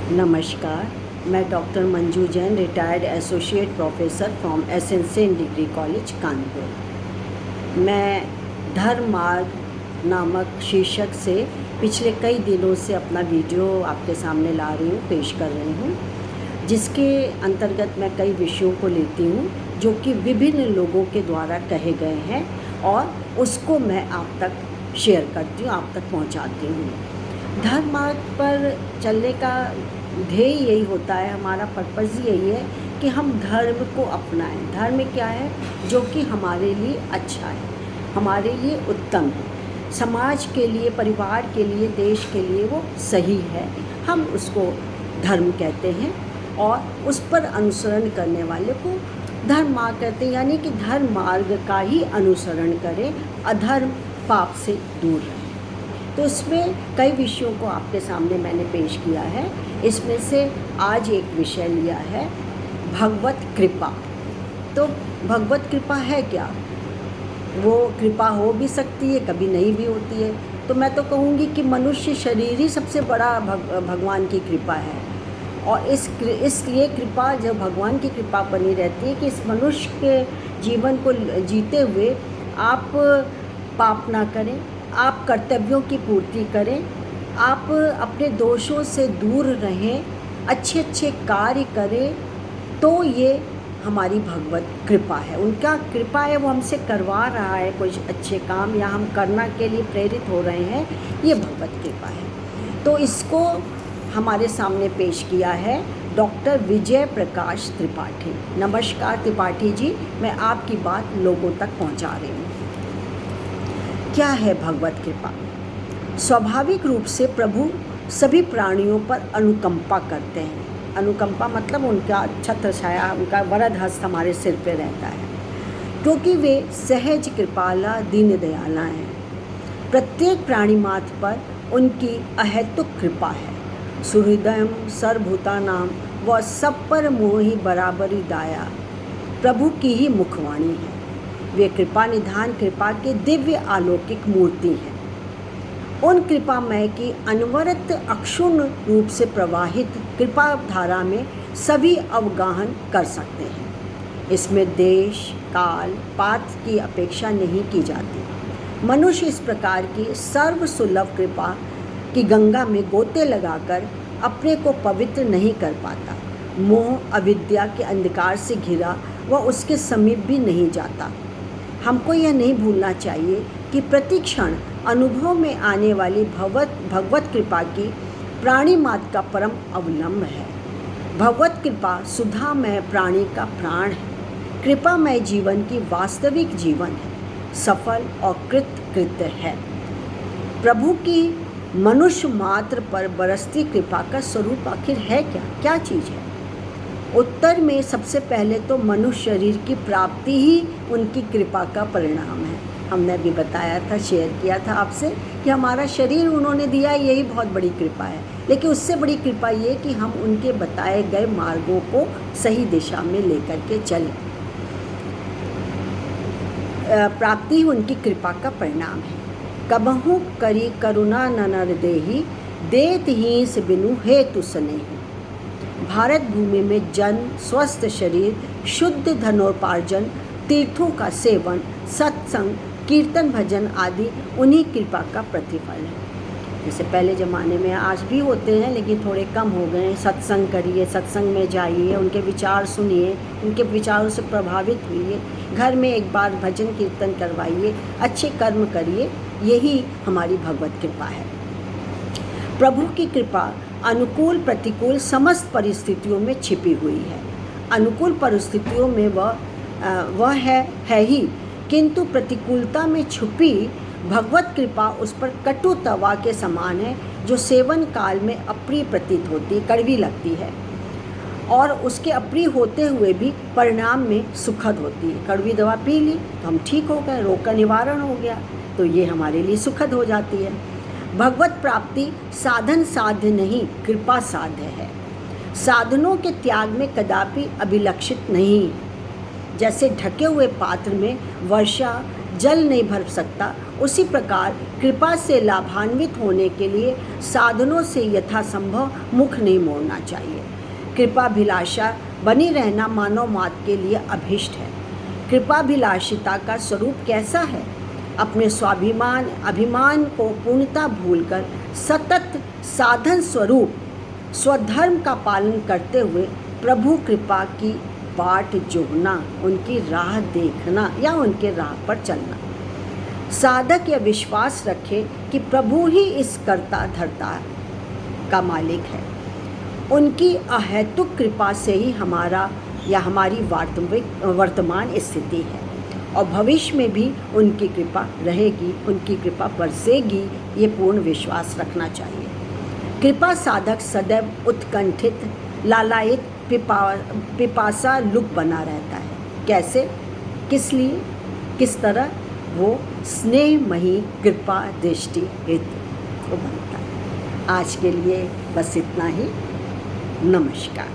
नमस्कार, मैं doctor Manju Jain, retired associate professor from SN Sen degree college Kanpur. मैं धर्म मार्ग नामक शीर्षक से पिछले कई दिनों से अपना वीडियो आपके सामने ला रही हूँ, पेश कर रही हूँ, जिसके अंतर्गत मैं कई विषयों को लेती हूँ जो कि विभिन्न लोगों के द्वारा कहे गए हैं और उसको मैं आप तक शेयर करती हूँ, आप तक पहुँचाती हूँ। धर्म मार्ग पर चलने का ध्येय यही होता है, हमारा पर्पज़ यही है कि हम धर्म को अपनाएं। धर्म क्या है? जो कि हमारे लिए अच्छा है, हमारे लिए उत्तम है, समाज के लिए, परिवार के लिए, देश के लिए वो सही है, हम उसको धर्म कहते हैं और उस पर अनुसरण करने वाले को धर्म मार्ग कहते हैं। यानी कि धर्म मार्ग का ही अनुसरण करें, अधर्म पाप से दूर रहें। तो इसमें कई विषयों को आपके सामने मैंने पेश किया है। इसमें से आज एक विषय लिया है भगवत कृपा। तो भगवत कृपा है क्या? वो कृपा हो भी सकती है, कभी नहीं भी होती है। तो मैं तो कहूँगी कि मनुष्य शरीर ही सबसे बड़ा भगवान की कृपा है। और इसलिए कृपा, जब भगवान की कृपा बनी रहती है कि इस मनुष्य के जीवन को जीते हुए आप पाप ना करें, आप कर्तव्यों की पूर्ति करें, आप अपने दोषों से दूर रहें, अच्छे अच्छे कार्य करें, तो ये हमारी भगवत कृपा है। उनका कृपा है, वो हमसे करवा रहा है कुछ अच्छे काम या हम करना के लिए प्रेरित हो रहे हैं, ये भगवत कृपा है। तो इसको हमारे सामने पेश किया है डॉक्टर विजय प्रकाश त्रिपाठी। नमस्कार त्रिपाठी जी, मैं आपकी बात लोगों तक पहुंचा रही हूँ। क्या है भगवत कृपा? स्वाभाविक रूप से प्रभु सभी प्राणियों पर अनुकंपा करते हैं। अनुकंपा मतलब उनका छत्र छाया, उनका वरद हस्त हमारे सिर पे रहता है, क्योंकि वे सहज कृपाला दीन दयाला हैं। प्रत्येक प्राणी मात्र पर उनकी अहेतुक कृपा है। सुहृदयम सर्वभूतानाम व सब पर मोहि बराबरी दाया, प्रभु की ही मुखवाणी है। वे कृपा निधान कृपा के दिव्य अलौकिक मूर्ति हैं। उन कृपामय की अनवरत अक्षुण्ण रूप से प्रवाहित कृपा धारा में सभी अवगाहन कर सकते हैं। इसमें देश, काल, पात्र की अपेक्षा नहीं की जाती। मनुष्य इस प्रकार की सर्व सुलभ कृपा की गंगा में गोते लगाकर अपने को पवित्र नहीं कर पाता। मोह अविद्या के अंधकार से घिरा वह उसके समीप भी नहीं जाता। हमको यह नहीं भूलना चाहिए कि प्रतिक्षण अनुभव में आने वाली भगवत कृपा की प्राणी मात्र का परम अवलंब है। भगवत कृपा सुधामय प्राणी का प्राण है। कृपामय जीवन की वास्तविक जीवन है, सफल और कृतकृत्य है। प्रभु की मनुष्य मात्र पर बरसती कृपा का स्वरूप आखिर है क्या? क्या चीज़ है? उत्तर में सबसे पहले तो मनुष्य शरीर की प्राप्ति ही उनकी कृपा का परिणाम है। हमने अभी बताया था, शेयर किया था आपसे कि हमारा शरीर उन्होंने दिया, यही बहुत बड़ी कृपा है। लेकिन उससे बड़ी कृपा ये कि हम उनके बताए गए मार्गों को सही दिशा में लेकर के चलें। प्राप्ति ही उनकी कृपा का परिणाम है। कबहू करी करुणा नर देही, देत ही से बिनु हेतु स्नेही। भारत भूमि में जन्म, स्वस्थ शरीर, शुद्ध धनोपार्जन, तीर्थों का सेवन, सत्संग, कीर्तन भजन आदि उन्हीं कृपा का प्रतिफल है। जैसे पहले ज़माने में आज भी होते हैं, लेकिन थोड़े कम हो गए हैं। सत्संग करिए, सत्संग में जाइए, उनके विचार सुनिए, उनके विचारों से प्रभावित हुइए, घर में एक बार भजन कीर्तन करवाइए, अच्छे कर्म करिए। यही हमारी भगवत कृपा है। प्रभु की कृपा अनुकूल प्रतिकूल समस्त परिस्थितियों में छिपी हुई है। अनुकूल परिस्थितियों में वह है ही, किंतु प्रतिकूलता में छुपी भगवत कृपा उस पर कटु तवा के समान है, जो सेवन काल में अप्रिय प्रतीत होती, कड़वी लगती है, और उसके अप्रिय होते हुए भी परिणाम में सुखद होती है। कड़वी दवा पी ली तो हम ठीक हो गए, रोग का निवारण हो गया, तो ये हमारे लिए सुखद हो जाती है। भगवत प्राप्ति साधन साध्य नहीं, कृपा साध्य है। साधनों के त्याग में कदापि अभिलक्षित नहीं। जैसे ढके हुए पात्र में वर्षा जल नहीं भर सकता, उसी प्रकार कृपा से लाभान्वित होने के लिए साधनों से यथासंभव मुख नहीं मोड़ना चाहिए। कृपाभिलाषा बनी रहना मानव मात्र के लिए अभीष्ट है। कृपाभिलाषिता का स्वरूप कैसा है? अपने स्वाभिमान अभिमान को पूर्णता भूलकर सतत साधन स्वरूप स्वधर्म का पालन करते हुए प्रभु कृपा की बाट जोहना, उनकी राह देखना या उनके राह पर चलना। साधक यह विश्वास रखे कि प्रभु ही इस कर्ता धर्ता का मालिक है। उनकी अहेतुक कृपा से ही हमारा या हमारी वर्तमान स्थिति है और भविष्य में भी उनकी कृपा रहेगी, उनकी कृपा बरसेगी, ये पूर्ण विश्वास रखना चाहिए। कृपा साधक सदैव उत्कंठित, लालायित, पिपासा लुक बना रहता है। कैसे, किस लिए, किस तरह? वो स्नेहमयी कृपा दृष्टि हेतु बनता है। आज के लिए बस इतना ही। नमस्कार।